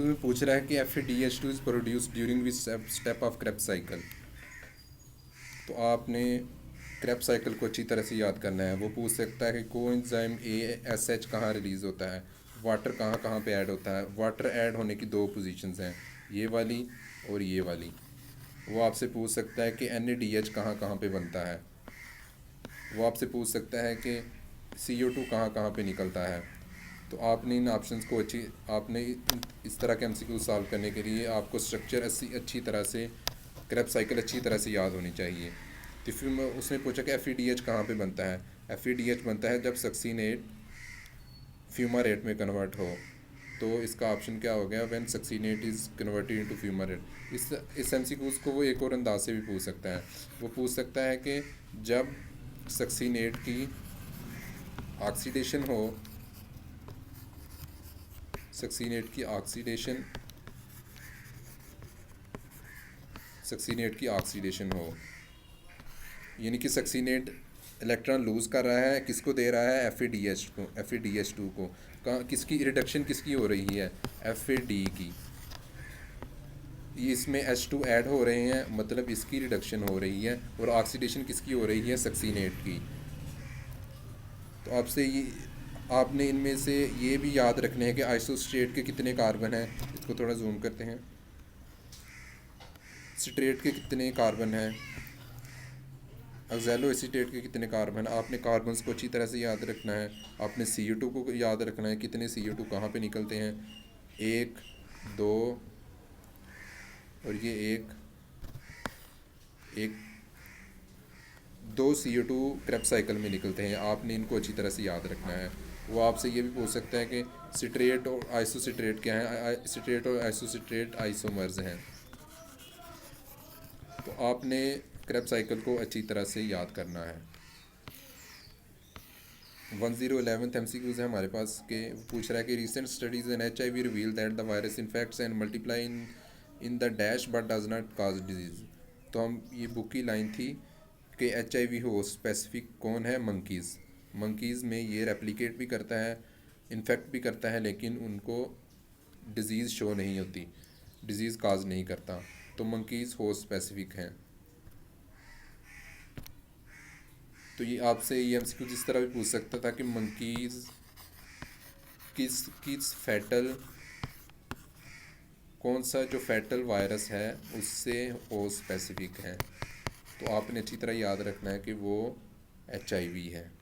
में पूछ रहा है कि FADH2 is produce during which step of Krebs cycle. तो आपने क्रेब्स साइकिल को अच्छी तरह से याद करना है। वो पूछ सकता है कि कोएंजाइम ASH कहाँ रिलीज़ होता है, वाटर कहाँ कहाँ पे ऐड होता है। वाटर ऐड होने की दो पोजीशंस हैं, ये वाली और ये वाली। वो आपसे पूछ सकता है कि NADH कहाँ कहाँ पे बनता है। वो आपसे पूछ सकता है कि CO2 कहाँ कहाँ पे निकलता है। तो आपने इन ऑप्शंस को आपने इस तरह के MCQ सॉल्व करने के लिए आपको स्ट्रक्चर अच्छी तरह से, क्रेब्स साइकिल अच्छी तरह से याद होनी चाहिए। तो फिर उसने पूछा कि FADH कहाँ पे बनता है। FADH बनता है जब सक्सीनेट फ्यूमारेट में कन्वर्ट हो। तो इसका ऑप्शन क्या हो गया, when succinate is converted into fumarate. इस MCQs को वो एक और अंदाज से भी पूछ सकता है। वो पूछ सकता है कि जब सक्सीनेट की ऑक्सीडेशन हो, सक्सीनेट की ऑक्सीडेशन सक्सीनेट की ऑक्सीडेशन हो, यानी कि सक्सीनेट इलेक्ट्रॉन लूज़ कर रहा है, किसको दे रहा है, FADH2 को। कहाँ किसकी रिडक्शन किसकी हो रही है, FAD की। ये इसमें H2 ऐड हो रहे हैं, मतलब इसकी रिडक्शन हो रही है। और ऑक्सीडेशन किसकी हो रही है, सक्सीनेट की। तो आपने इनमें से ये भी याद रखने हैं कि आइसोस्टेट के कितने कार्बन हैं। इसको थोड़ा जूम करते हैं। स्ट्रेट के कितने कार्बन हैं, ऑक्सैलो एसीटेट के कितने कार्बन। आपने कार्बन्स को अच्छी तरह से याद रखना है। आपने CO2 को याद रखना है, कितने CO2 कहाँ पे निकलते हैं, एक, दो, और ये एक दो CO2 क्रेब साइकिल में निकलते हैं। आपने इनको अच्छी तरह से याद रखना है। वो आपसे ये भी पूछ सकता है कि सिट्रेट और आइसोसिट्रेट क्या है। सिट्रेट और आइसोसिट्रेट आइसोमर्स हैं। तो आपने क्रेब साइकिल को अच्छी तरह से याद करना है। 1011th MCQs है हमारे पास के। पूछ रहा है कि recent studies in HIV reveal that the virus infects and multiply in the dash but does not cause disease. तो हम ये बुक की लाइन थी कि HIV हो स्पेसिफिक कौन है, मंकीज़। मंकीज़ में ये रेप्लिकेट भी करता है, इन्फेक्ट भी करता है, लेकिन उनको डिज़ीज़ शो नहीं होती, डिज़ीज़ काज नहीं करता। तो मंकीज़ हो स्पेसिफिक हैं। तो ये आपसे ये MCQ जिस तरह भी पूछ सकता था कि मंकीज़ किस किस फैटल कौन सा जो फैटल वायरस है उससे हो स्पेसिफिक है। तो आपने अच्छी तरह याद रखना है कि वो HIV है।